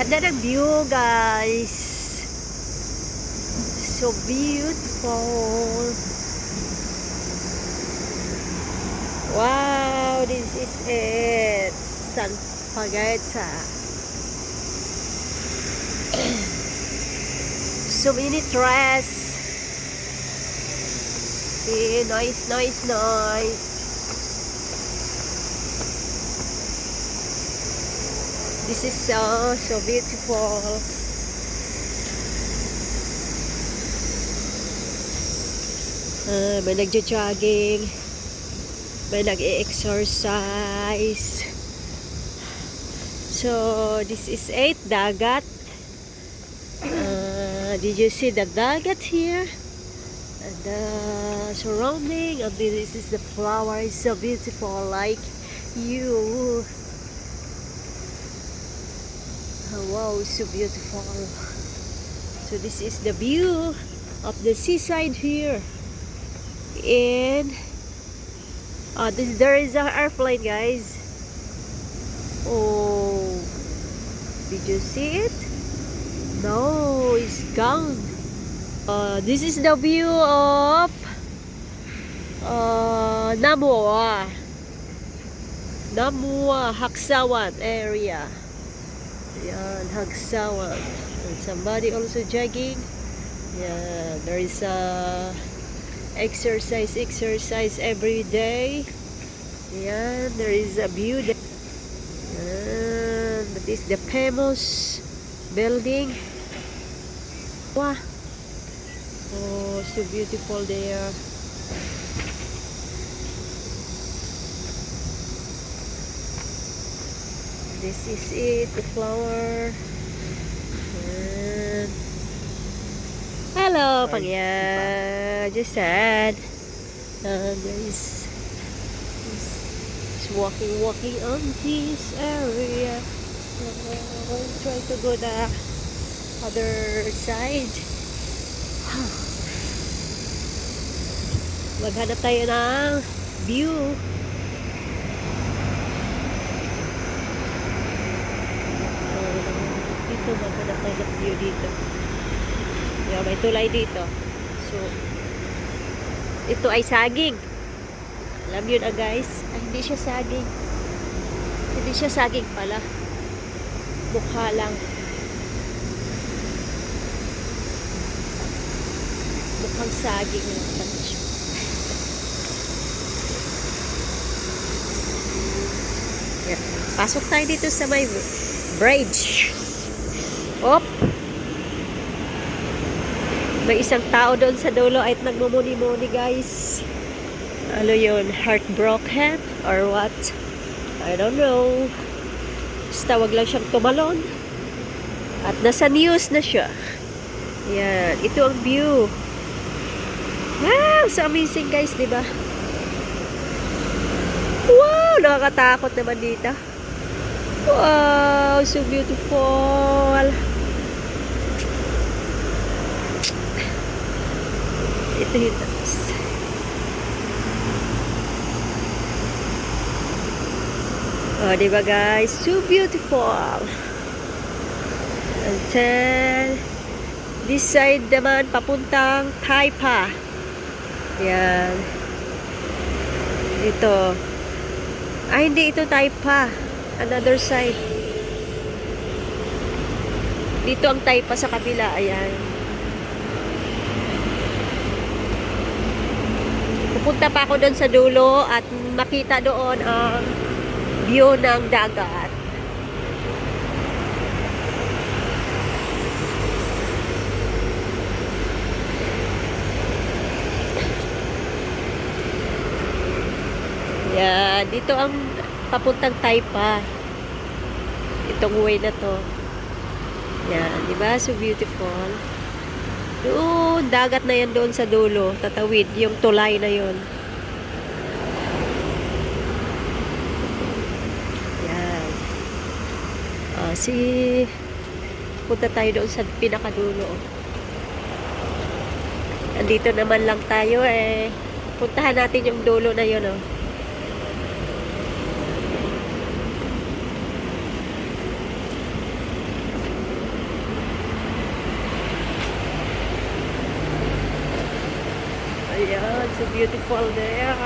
Ganda ng view, guys. So beautiful. Wow, this is it. Sampaguita. So many trees. See, noise, noise, noise. This is so beautiful. May nagjo-jogging. May nag-e-exercise. So, this is 8 dagat. Did you see the dagat here? And the surrounding of this is the flower. It's so beautiful, like you. Oh, wow, so beautiful. So this is the view of the seaside here. And there is an airplane, guys. Oh, did you see it? No, it's gone. This is the view of Namua, Haksawan area. Yan, Haksawan. And somebody also jogging. Yeah, there is a exercise every day. Yan, there is a view there. And that is the famous building. Wow. Oh, so beautiful there. This is it, the flower. And hello, Pangya. Just sad. And there is walking on this area. So I'll try to go the other side. Maghanap tayo ng view. Dito maghanap tayo ng view dito. Yeah, may tulay dito. So ito ay saging. Alam yun guys. Ay, hindi siya saging. Hindi siya saging pala. Mukha lang. Mukhang saging lang pala siya. Yeah. Pasok tayo dito sa may bridge. Op! May isang tao doon sa dulo ay nagmumuni-muni, guys. Ano yun? Heartbroken? Or what? I don't know. Basta wag lang siyang tumalon. At nasa news na siya. Yan. Ito ang view. Wow! So amazing, guys, diba? Wow! Nakakatakot naman dito. Wow! So beautiful. Ito yung taas. Oh, diba guys? So beautiful. And then, this side naman, papuntang Taipa. Yan. Ito. Ay, hindi ito Taipa. Another side. Dito ang Taipa sa kabila. Ayan. Pupunta pa ako doon sa dulo at makita doon ang view ng dagat. Yeah, dito ang papuntang Taipa. Itong way na to. Yan, di ba? So beautiful. Doon, dagat na yan doon sa dulo. Tatawid, yung tulay na yon. Yan. Punta tayo doon sa pinakadulo. Andito naman lang tayo eh. Puntahan natin yung dulo na yun, oh. Ayan, so beautiful there.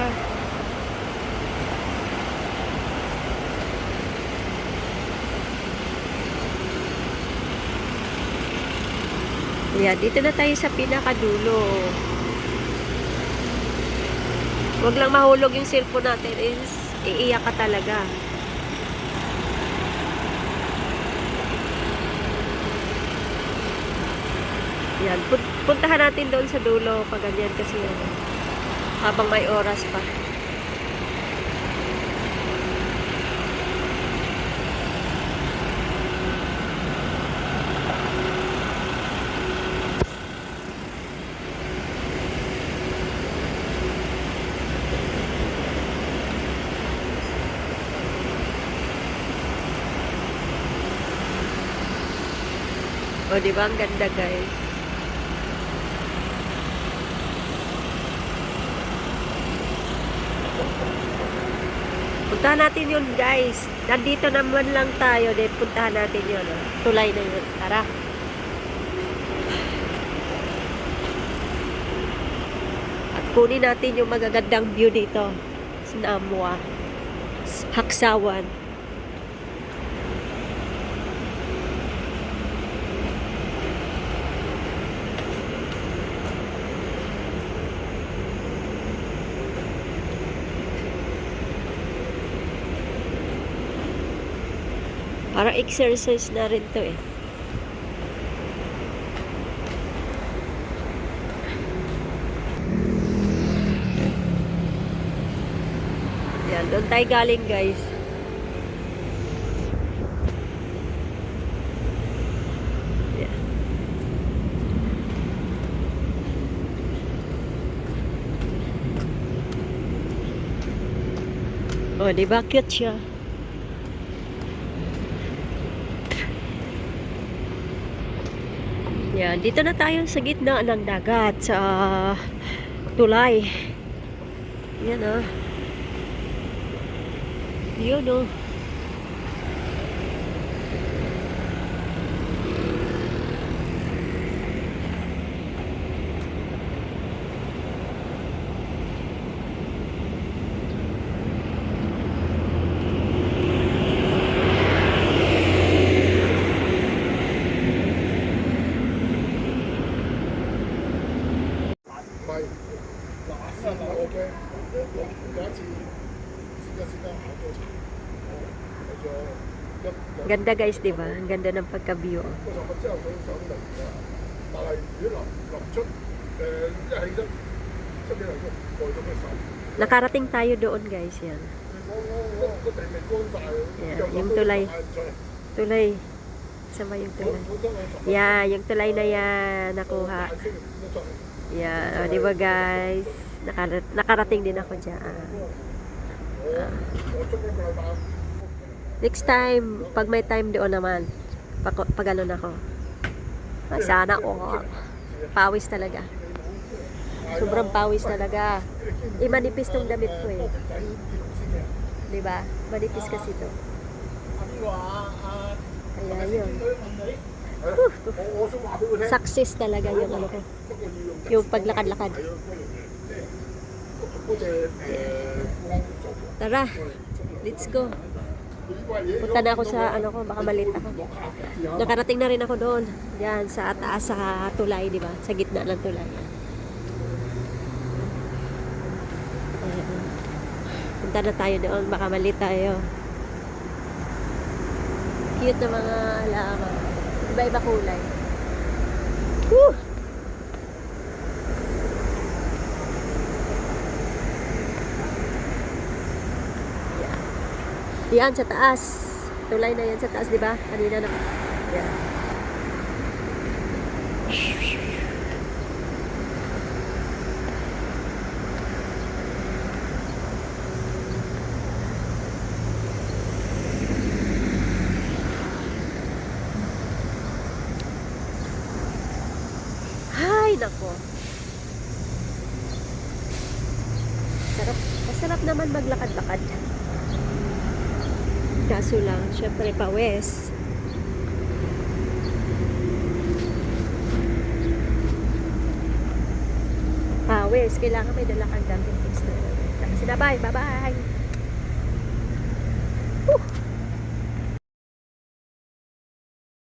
Ayan, dito na tayo sa pinakadulo. Huwag lang mahulog yung cellphone natin, is iiyak ka talaga. Yan, puntahan natin doon sa dulo pag ganyan kasi habang may oras pa. O, diba? Ang ganda, guys. Puntahan natin yun, guys. Nandito naman lang tayo. Then, puntahan natin yun. Tulay na yun. Tara. At kunin natin yung magagandang view dito. Sa Namwa. Haksawan. Para exercise na rin to eh. Yan, doon tayo galing, guys. Yan. Oh, diba cute siya? Yan, dito na tayo sa gitna ng dagat sa tulay. Yan ah. Yun oh. Ganda guys, di ba? Ang ganda ng pagka-view. Nakarating tayo doon guys, yan. Yan, yung tulay. Tulay. Sama yung tulay. Yan, yung tulay na yan, nakuha. Yan, o, di ba guys? Nakarating din ako dyan. Next time, pag may time doon naman, pag ano na ako. Sana pawis talaga. Sobrang pawis talaga. Manipis tong damit ko eh. Diba? Manipis kasi to. Kaya yun. Success talaga yung ano ko. Yung paglakad-lakad. Tara, let's go. Punta na ako sa ano ko, baka malit ako. Nakarating na rin ako doon. Yan, sa taas sa tulay, di ba? Sa gitna ng tulay. Ayan. Punta na tayo doon, baka malit tayo. Cute na mga halaman. Iba-iba kulay. Woo! Yan, sa taas. Tulay na yan sa taas, di ba? Kanina na. Yan. Ay, nako. Sarap. Masarap naman maglakad-lakad. Kaso lang, syempre pawis. Pawis. pawis. Kailangan may dala kang damit extra. Sinabay, bye-bye! Whew!